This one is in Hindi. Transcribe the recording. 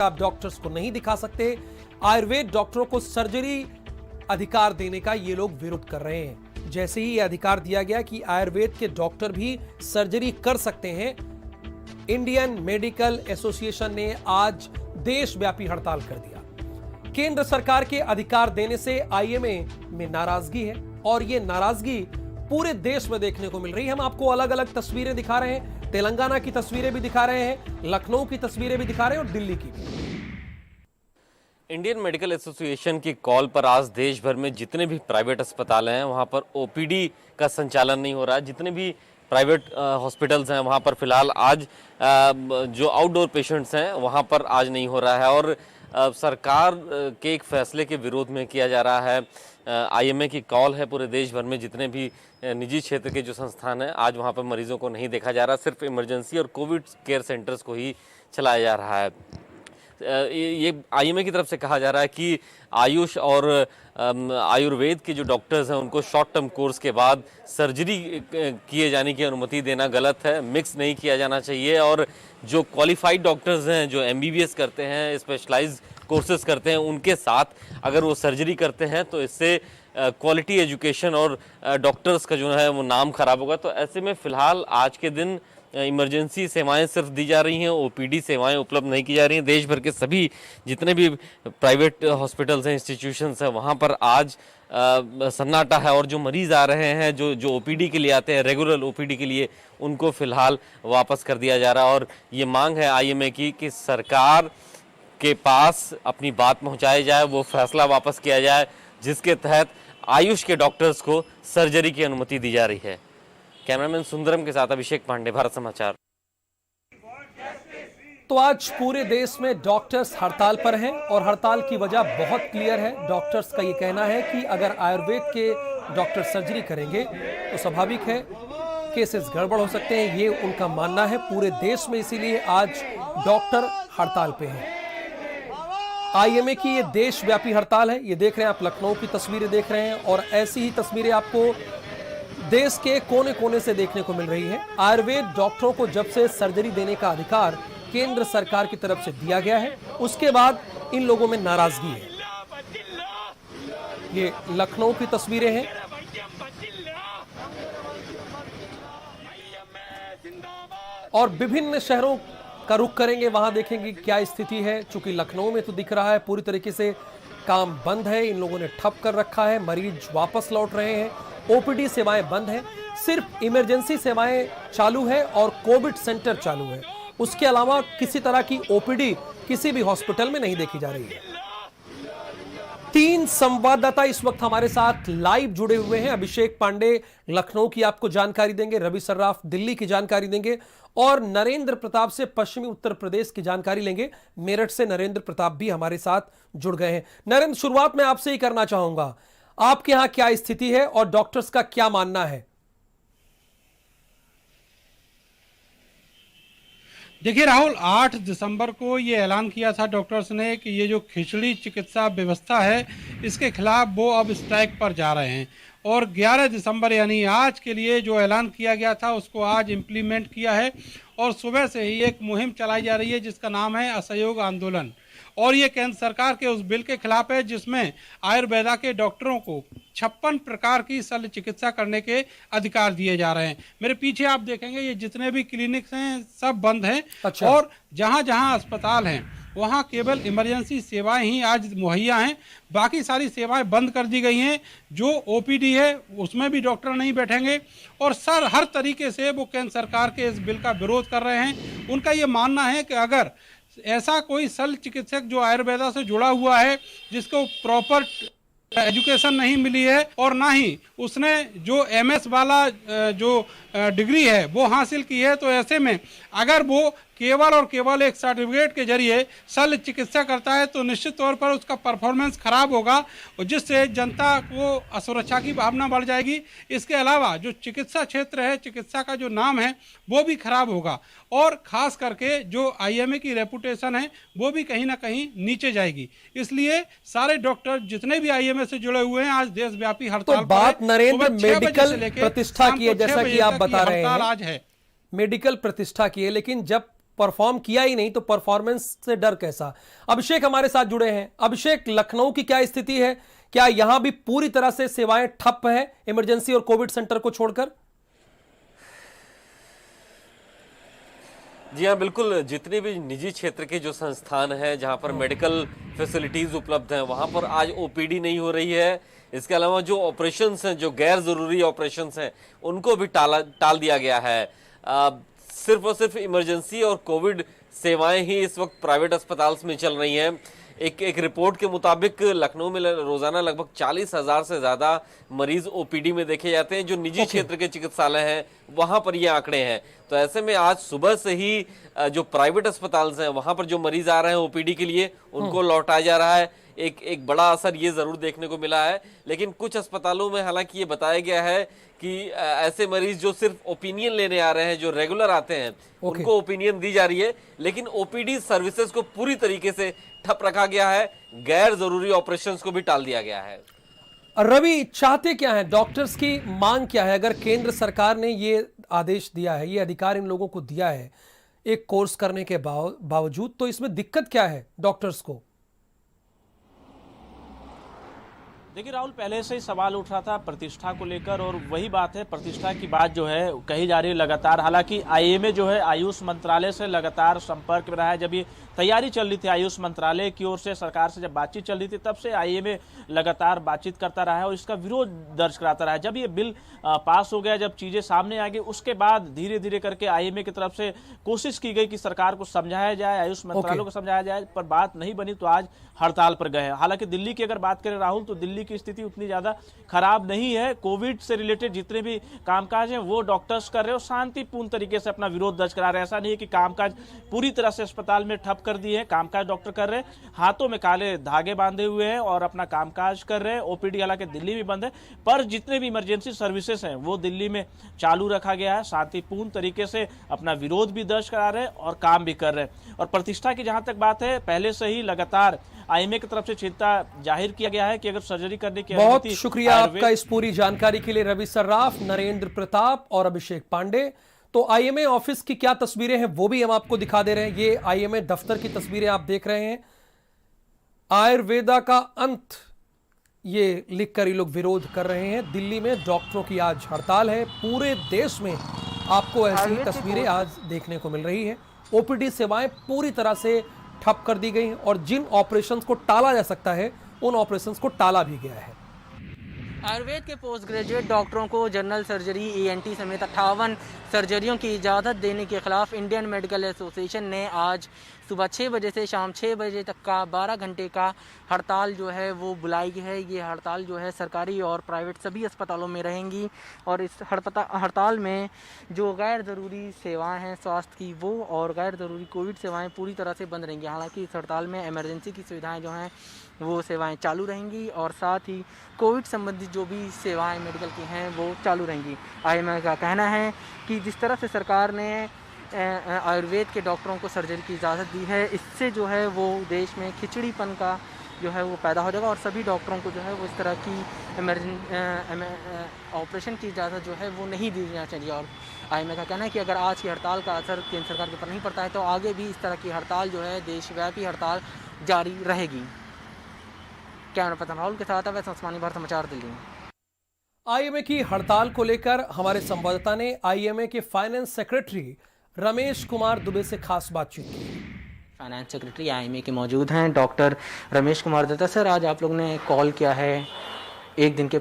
आप डॉक्टर्स को नहीं दिखा सकते। आयुर्वेद डॉक्टरों को सर्जरी अधिकार देने का ये लोग विरोध कर रहे हैं। जैसे ही ये अधिकार दिया गया कि आयुर्वेद के डॉक्टर भी सर्जरी कर सकते हैं, इंडियन मेडिकल एसोसिएशन ने आज देशव्यापी हड़ताल कर दिया। केंद्र सरकार के अधिकार देने से आईएमए में नाराजगी है और ये नाराजगी पूरे देश में देखने को मिल रही है। हम आपको अलग अलग तस्वीरें दिखा रहे हैं, तेलंगाना की तस्वीरें भी दिखा रहे हैं, लखनऊ की तस्वीरें भी दिखा रहे हैं और दिल्ली की भी। इंडियन मेडिकल एसोसिएशन की कॉल पर आज देश भर में जितने भी प्राइवेट अस्पताल हैं वहां पर ओपीडी का संचालन नहीं हो रहा है। जितने भी प्राइवेट हॉस्पिटल्स हैं वहां पर फिलहाल आज जो आउटडोर पेशेंट्स हैं वहां पर आज नहीं हो रहा है और सरकार के एक फैसले के विरोध में किया जा रहा है। आईएमए की कॉल है पूरे देश भर में जितने भी निजी क्षेत्र के जो संस्थान हैं आज वहां पर मरीजों को नहीं देखा जा रहा, सिर्फ इमरजेंसी और कोविड केयर सेंटर्स को ही चलाया जा रहा है। ये आईएमए की तरफ से कहा जा रहा है कि आयुष और आयुर्वेद के जो डॉक्टर्स हैं उनको शॉर्ट टर्म कोर्स के बाद सर्जरी किए जाने की अनुमति देना गलत है, मिक्स नहीं किया जाना चाहिए और जो क्वालिफाइड डॉक्टर्स हैं जो एमबीबीएस करते हैं, स्पेशलाइज्ड कोर्सेज करते हैं, उनके साथ अगर वो सर्जरी करते हैं तो इससे क्वालिटी एजुकेशन और डॉक्टर्स का जो है वो नाम खराब होगा। तो ऐसे में फ़िलहाल आज के दिन इमरजेंसी सेवाएं सिर्फ दी जा रही हैं, ओपीडी सेवाएं उपलब्ध नहीं की जा रही हैं। देश भर के सभी जितने भी प्राइवेट हॉस्पिटल्स हैं, इंस्टीट्यूशंस हैं, वहां पर आज सन्नाटा है और जो मरीज़ आ रहे हैं जो ओपीडी के लिए आते हैं, रेगुलर ओपीडी के लिए, उनको फ़िलहाल वापस कर दिया जा रहा है। और ये मांग है आईएमए की कि सरकार के पास अपनी बात पहुँचाई जाए, वो फैसला वापस किया जाए जिसके तहत आयुष के डॉक्टर्स को सर्जरी की अनुमति दी जा रही है। कैमरामैन सुंदरम के साथ अभिषेक पांडे, भारत समाचार। तो आज पूरे देश में डॉक्टर्स हड़ताल पर हैं और हड़ताल की वजह बहुत क्लियर है। डॉक्टर्स का ये कहना है कि अगर आयुर्वेद के डॉक्टर सर्जरी करेंगे तो स्वाभाविक है केसेस गड़बड़ हो सकते हैं, ये उनका मानना है पूरे देश में, इसीलिए आज डॉक्टर हड़ताल पे हैं। आईएमए की ये देशव्यापी हड़ताल है। ये देख रहे हैं आप, लखनऊ की तस्वीरें देख रहे हैं और ऐसी ही तस्वीरें आपको देश के कोने कोने से देखने को मिल रही है। आयुर्वेद डॉक्टरों को जब से सर्जरी देने का अधिकार केंद्र सरकार की तरफ से दिया गया है, उसके बाद इन लोगों में नाराजगी है। ये लखनऊ की तस्वीरें हैं। और विभिन्न शहरों का रुख करेंगे, वहां देखेंगे क्या स्थिति है। चूंकि लखनऊ में तो दिख रहा है पूरी तरीके से काम बंद है, इन लोगों ने ठप कर रखा है, मरीज वापस लौट रहे हैं, ओपीडी सेवाएं बंद हैं, सिर्फ इमरजेंसी सेवाएं चालू है और कोविड सेंटर चालू है। उसके अलावा किसी तरह की ओपीडी किसी भी हॉस्पिटल में नहीं देखी जा रही है। 3 संवाददाता इस वक्त हमारे साथ लाइव जुड़े हुए हैं। अभिषेक पांडे लखनऊ की आपको जानकारी देंगे, रवि सर्राफ दिल्ली की जानकारी देंगे और नरेंद्र प्रताप से पश्चिमी उत्तर प्रदेश की जानकारी लेंगे। मेरठ से नरेंद्र प्रताप भी हमारे साथ जुड़ गए हैं। नरेंद्र, शुरुआत में आपसे ही करना चाहूंगा, आपके यहां क्या स्थिति है और डॉक्टर्स का क्या मानना है? देखिए राहुल, 8 दिसंबर को ये ऐलान किया था डॉक्टर्स ने कि ये जो खिचड़ी चिकित्सा व्यवस्था है इसके खिलाफ वो अब स्ट्राइक पर जा रहे हैं और 11 दिसंबर यानी आज के लिए जो ऐलान किया गया था उसको आज इम्प्लीमेंट किया है और सुबह से ही एक मुहिम चलाई जा रही है जिसका नाम है असहयोग आंदोलन। और ये केंद्र सरकार के उस बिल के खिलाफ है जिसमें आयुर्वेदा के डॉक्टरों को 56 प्रकार की शल्य चिकित्सा करने के अधिकार दिए जा रहे हैं। मेरे पीछे आप देखेंगे ये जितने भी क्लिनिक्स हैं सब बंद हैं। अच्छा। और जहां जहां अस्पताल हैं वहां केवल इमरजेंसी सेवाएं ही आज मुहैया हैं, बाकी सारी सेवाएं बंद कर दी गई हैं। जो ओपीडी है उसमें भी डॉक्टर नहीं बैठेंगे और हर तरीके से वो केंद्र सरकार के इस बिल का विरोध कर रहे हैं। उनका ये मानना है कि अगर ऐसा कोई शल्य चिकित्सक जो आयुर्वेदा से जुड़ा हुआ है, जिसको प्रॉपर एजुकेशन नहीं मिली है और ना ही उसने जो एमएस वाला जो डिग्री है वो हासिल की है, तो ऐसे में अगर वो केवल और केवल एक सर्टिफिकेट के जरिए शल्य चिकित्सा करता है तो निश्चित तौर पर उसका परफॉर्मेंस खराब होगा और जिससे जनता को असुरक्षा की भावना बढ़ जाएगी। इसके अलावा जो चिकित्सा क्षेत्र है, चिकित्सा का जो नाम है वो भी खराब होगा और खास करके जो आईएमए की रेपुटेशन है वो भी कहीं ना कहीं नीचे जाएगी। इसलिए सारे डॉक्टर जितने भी आईएमए से जुड़े हुए हैं आज देशव्यापी हड़ताल तो बात नरेंद्र मेडिकल प्रतिष्ठा की है, जैसा कि आप बता रहे हैं आज है मेडिकल प्रतिष्ठा की है, लेकिन जब परफॉर्म किया ही नहीं तो परफॉर्मेंस से डर कैसा। अभिषेक हमारे साथ जुड़े हैं। अभिषेक, लखनऊ की क्या स्थिति है? क्या यहां भी पूरी तरह से सेवाएं ठप हैं इमरजेंसी और कोविड सेंटर को छोड़कर? जी हाँ, बिल्कुल। जितने भी निजी क्षेत्र के जो संस्थान हैं जहां पर मेडिकल फैसिलिटीज उपलब्ध हैं, वहां पर आज ओपीडी नहीं हो रही है। इसके अलावा जो ऑपरेशंस हैं, जो गैर जरूरी ऑपरेशंस हैं, उनको भी टाल दिया गया है। सिर्फ और सिर्फ इमरजेंसी और कोविड सेवाएं ही इस वक्त प्राइवेट अस्पताल में चल रही हैं। एक रिपोर्ट के मुताबिक लखनऊ में रोजाना लगभग 40,000 से ज्यादा मरीज ओपीडी में देखे जाते हैं। जो निजी क्षेत्र के चिकित्सालय हैं वहां पर ये आंकड़े हैं। तो ऐसे में आज सुबह से ही जो प्राइवेट अस्पताल हैं वहां पर जो मरीज आ रहे हैं ओपीडी के लिए, उनको लौटाया जा रहा है। एक बड़ा असर ये जरूर देखने को मिला है। लेकिन कुछ अस्पतालों में हालांकि ये बताया गया है कि ऐसे मरीज जो सिर्फ ओपिनियन लेने आ रहे हैं, जो रेगुलर आते हैं, उनको ओपिनियन दी जा रही है, लेकिन ओपीडी सर्विसेज को पूरी तरीके से ठप रखा गया है। गैर जरूरी ऑपरेशंस को भी टाल दिया गया है। रवि, चाहते क्या है डॉक्टर्स की मांग क्या है? अगर केंद्र सरकार ने ये आदेश दिया है, ये अधिकार इन लोगों को दिया है एक कोर्स करने के बावजूद, तो इसमें दिक्कत क्या है डॉक्टर्स को? देखिए राहुल, पहले से ही सवाल उठ रहा था प्रतिष्ठा को लेकर, और वही बात है, प्रतिष्ठा की बात जो है कही जा रही है लगातार। हालांकि आईएमए जो है आयुष मंत्रालय से लगातार संपर्क में रहा है। जब ये तैयारी चल रही थी आयुष मंत्रालय की ओर से, सरकार से जब बातचीत चल रही थी, तब से आईएमए लगातार बातचीत करता रहा है और इसका विरोध दर्ज कराता रहा है। जब ये बिल पास हो गया, जब चीजें सामने आ गई, उसके बाद धीरे धीरे करके आईएमए की तरफ से कोशिश की गई कि सरकार को समझाया जाए, आयुष मंत्रालय को समझाया जाए, पर बात नहीं बनी तो आज हड़ताल पर गए हैं। हालांकि दिल्ली की अगर बात करें राहुल, तो दिल्ली की स्थिति उतनी ज्यादा खराब नहीं है। कोविड से रिलेटेड जितने भी कामकाज हैं वो डॉक्टर्स कर रहे हो, शांतिपूर्ण तरीके से अपना विरोध दर्ज करा रहे हैं। ऐसा नहीं है कि कामकाज पूरी तरह से अस्पताल में ठप कर दिए हैं। कामकाज डॉक्टर कर रहे हैं, हाथों में काले धागे बांधे हुए हैं और अपना कामकाज कर रहे हैं। ओपीडी हालांकि दिल्ली भी बंद है, पर जितने भी इमरजेंसी सर्विसेज हैं वो दिल्ली में चालू रखा गया है। शांतिपूर्ण तरीके से अपना विरोध भी दर्ज करा रहे हैं और काम भी कर रहे हैं। और प्रतिष्ठा की जहां तक बात है, पहले से ही लगातार आईएमए की तरफ से चिंता जाहिर किया गया है कि अगर सर्जरी करने की बहुत शुक्रिया आपका इस पूरी जानकारी के लिए रवि सर्राफ, नरेंद्र प्रताप और अभिषेक पांडे। तो आईएमए ऑफिस की क्या तस्वीरें हैं वो भी हम आपको दिखा दे रहे हैं। ये आईएमए दफ्तर की तस्वीरें आप देख रहे हैं। आयुर्वेदा का अंत, ये लिखकर ये लोग विरोध कर रहे हैं। दिल्ली में डॉक्टरों की आज हड़ताल है। पूरे देश में आपको ऐसी तस्वीरें आज देखने को मिल रही है। ओपीडी सेवाएं पूरी तरह से ठप कर दी गई और जिन ऑपरेशंस को टाला जा सकता है उन ऑपरेशंस को टाला भी गया है। आयुर्वेद के पोस्ट ग्रेजुएट डॉक्टरों को जनरल सर्जरी, ईएनटी समेत 58 सर्जरियों की इजाज़त देने के खिलाफ इंडियन मेडिकल एसोसिएशन ने आज सुबह 6 बजे से शाम 6 बजे तक का 12 घंटे का हड़ताल जो है वो बुलाई है। ये हड़ताल जो है सरकारी और प्राइवेट सभी अस्पतालों में रहेंगी और इस हड़ताल में जो गैर ज़रूरी सेवाएं हैं स्वास्थ्य की, वो और गैर ज़रूरी कोविड सेवाएं पूरी तरह से बंद रहेंगी। हालांकि इस हड़ताल में इमरजेंसी की सुविधाएं जो हैं वो सेवाएं चालू रहेंगी और साथ ही कोविड संबंधित जो भी सेवाएं मेडिकल की हैं वो चालू रहेंगी। आईएमए का कहना है कि जिस तरह से सरकार ने आयुर्वेद के डॉक्टरों को सर्जरी की इजाज़त दी है, इससे जो है वो देश में खिचड़ीपन का जो है वो पैदा हो जाएगा और सभी डॉक्टरों को जो है वो इस तरह की ऑपरेशन की इजाज़त जो है वो नहीं दी जानी चाहिए। और आईएमए का कहना है कि अगर आज की हड़ताल का असर केंद्र सरकार के ऊपर नहीं पड़ता है तो आगे भी इस तरह की हड़ताल जो है देशव्यापी हड़ताल जारी रहेगी। कैमरा पर्सन राहुल के साथ अवैध उस्मानी, भारत समाचार, दिल्ली। आईएमए की हड़ताल को लेकर हमारे संवाददाता ने आईएमए के फाइनेंस सेक्रेटरी रमेश कुमार दुबे से खास बातचीत की। फाइनेंस सेक्रेटरी आईएमए के मौजूद हैं डॉक्टर रमेश कुमार दत्ता। सर, आज आप लोग ने कॉल किया है एक दिन के